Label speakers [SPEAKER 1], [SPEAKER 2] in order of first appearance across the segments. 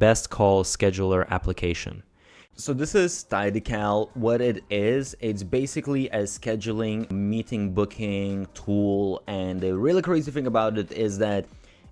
[SPEAKER 1] best call scheduler application.
[SPEAKER 2] So this is Tidycal. What it is, it's basically a scheduling meeting booking tool, and the really crazy thing about it is that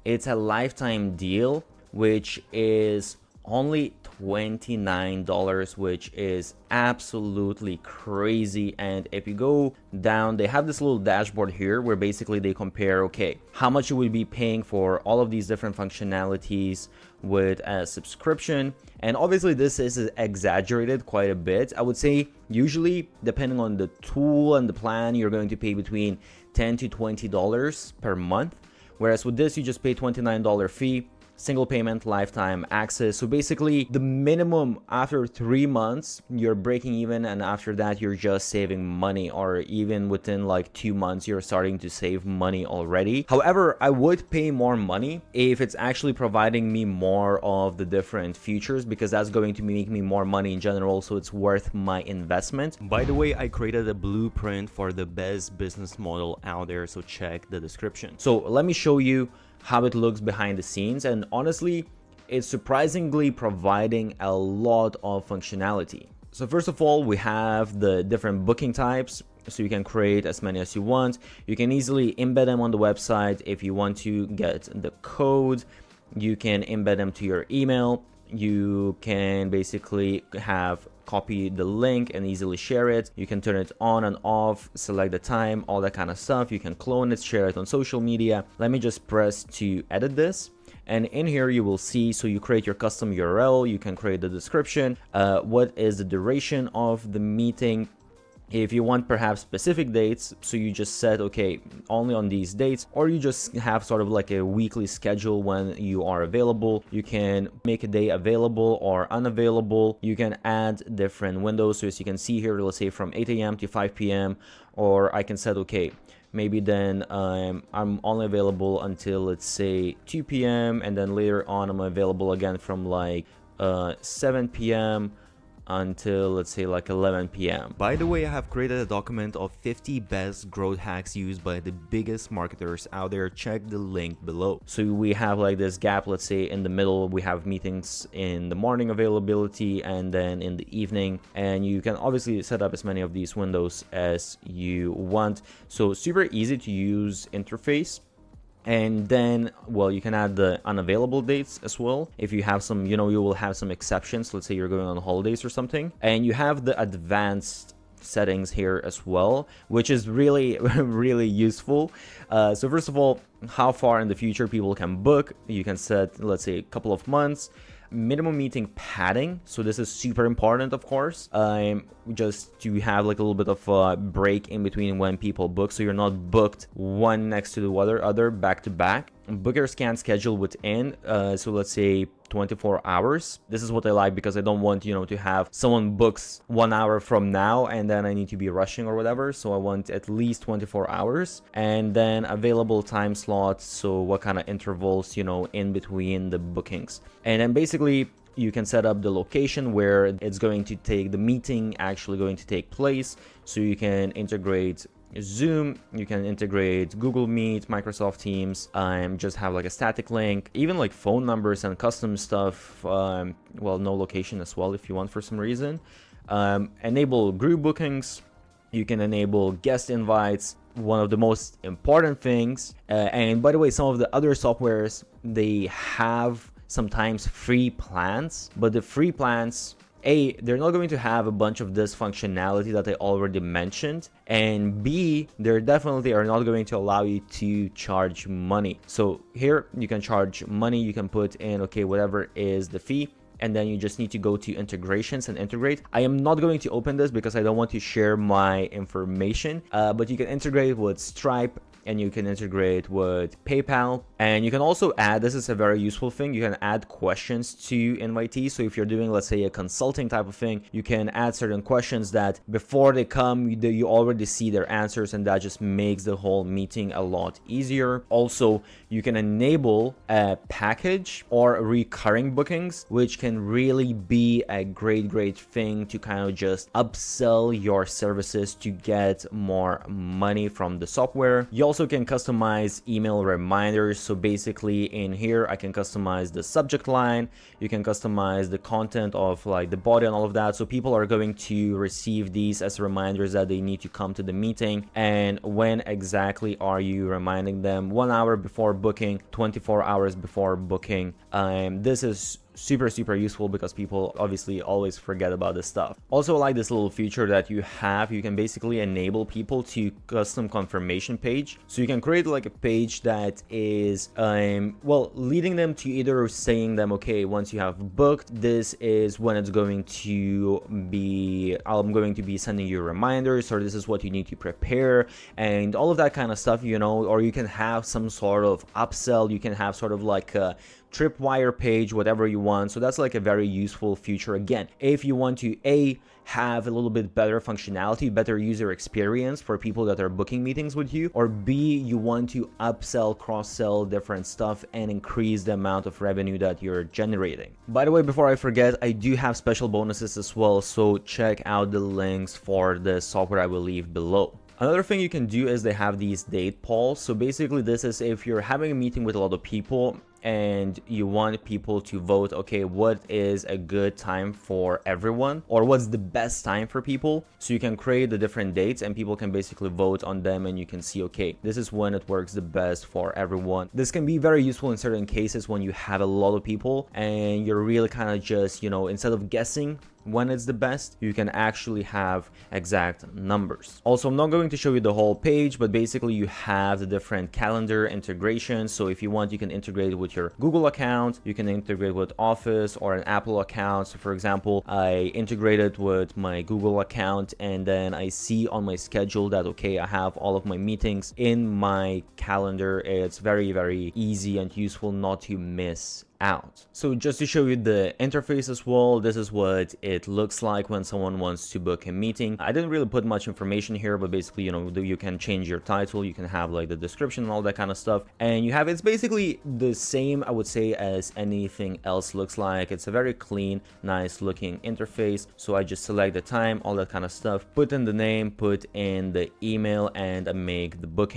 [SPEAKER 2] it's a lifetime deal, which is only $29, which is absolutely crazy. And if you go down, they have this little dashboard here where basically they compare, okay, how much you would be paying for all of these different functionalities with a subscription. And obviously this is exaggerated quite a bit. I would say usually, depending on the tool and the plan, you're going to pay between $10 to $20 per month, whereas with this you just pay $29 fee, single payment, lifetime access. So basically the minimum after 3 months you're breaking even, and after that you're just saving money, or even within like 2 months you're starting to save money already. However, I would pay more money if it's actually providing me more of the different features, because that's going to make me more money in general, so it's worth my investment. By the way, I created a blueprint for the best business model out there, so check the description. So let me show you how it looks behind the scenes, and honestly it's surprisingly providing a lot of functionality. So first of all, we have the different booking types, so you can create as many as you want. You can easily embed them on the website. If you want to get the code, you can embed them to your email. You can basically copy the link and easily share it. You can turn it on and off, select the time, all that kind of stuff. You can clone it, share it on social media. Let me just press to edit this. And in here you will see, so you create your custom URL, you can create the description, what is the duration of the meeting. If you want perhaps specific dates, so you just set, okay, only on these dates, or you just have sort of like a weekly schedule when you are available. You can make a day available or unavailable. You can add different windows. So as you can see here, let's say from 8 a.m. to 5 p.m. Or I can set, okay, maybe then I'm only available until, let's say, 2 p.m. and then later on I'm available again from like 7 p.m. until, let's say, like 11 p.m. By the way, I have created a document of 50 best growth hacks used by the biggest marketers out there. Check the link below. So we have like this gap, let's say in the middle we have meetings in the morning availability and then in the evening, and you can obviously set up as many of these windows as you want. So super easy to use interface. And then, well, you can add the unavailable dates as well. If you have some, you will have some exceptions. Let's say you're going on holidays or something. And you have the advanced settings here as well, which is really, really useful. So first of all, how far in the future people can book. You can set, let's say, a couple of months. Minimum meeting padding, so this is super important, of course, just to have like a little bit of a break in between when people book, so you're not booked one next to the other back to back. Bookers can schedule within, so let's say 24 hours. This is what I like, because I don't want, to have someone books 1 hour from now and then I need to be rushing or whatever. So I want at least 24 hours. And then available time slots, so what kind of intervals, in between the bookings. And then basically you can set up the location where it's going to take, the meeting actually going to take place. So you can integrate Zoom, you can integrate Google Meet, Microsoft Teams, just have like a static link, even like phone numbers and custom stuff, well, no location as well if you want for some reason. Enable group bookings, you can enable guest invites. One of the most important things, and by the way, some of the other softwares, they have sometimes free plans, but the free plans, A, they're not going to have a bunch of this functionality that I already mentioned, and B, they definitely are not going to allow you to charge money. So here you can charge money, you can put in, okay, whatever is the fee, and then you just need to go to integrations and integrate. I am not going to open this because I don't want to share my information, but you can integrate with Stripe, and you can integrate with PayPal, and you can also add, this is a very useful thing, you can add questions to invitees. So if you're doing, let's say, a consulting type of thing, you can add certain questions that before they come, you already see their answers, and that just makes the whole meeting a lot easier. Also, you can enable a package or recurring bookings, which can really be a great thing to kind of just upsell your services to get more money from the software. You also also can customize email reminders. So basically in here, I can customize the subject line. You can customize the content of like the body and all of that. So people are going to receive these as reminders that they need to come to the meeting. And when exactly are you reminding them? 1 hour before booking, 24 hours before booking. This is super useful because people obviously always forget about this stuff. Also, I like this little feature that you have. You can basically enable people to custom confirmation page. So you can create like a page that is well, leading them to either saying them, okay, once you have booked, this is when it's going to be, I'm going to be sending you reminders, or this is what you need to prepare, and all of that kind of stuff, you know. Or you can have some sort of upsell. You can have sort of like a tripwire page, whatever you want. So that's like a very useful feature. Again, if you want to have a little bit better functionality, better user experience for people that are booking meetings with you, or B, you want to upsell, cross-sell different stuff and increase the amount of revenue that you're generating. By the way, before I forget, I do have special bonuses as well, so check out the links for the software I will leave below. Another thing you can do is they have these date polls. So basically this is if you're having a meeting with a lot of people and you want people to vote, okay, what is a good time for everyone, or what's the best time for people. So you can create the different dates and people can basically vote on them, and you can see, okay, this is when it works the best for everyone. This can be very useful in certain cases when you have a lot of people and you're really kind of just, you know, instead of guessing when it's the best, you can actually have exact numbers. Also, I'm not going to show you the whole page, but basically you have the different calendar integrations. So if you want, you can integrate it with your Google account, you can integrate with Office or an Apple account. So for example, I integrated with my Google account, and then I see on my schedule that, okay, I have all of my meetings in my calendar. It's very easy and useful not to miss out. So just to show you the interface as well, this is what it looks like when someone wants to book a meeting. I didn't really put much information here, but basically, you know, you can change your title, you can have like the description and all that kind of stuff, and you have, it's basically the same, I would say, as anything else looks like. It's a very clean, nice looking interface. So I just select the time, all that kind of stuff, put in the name, put in the email, and I make the booking.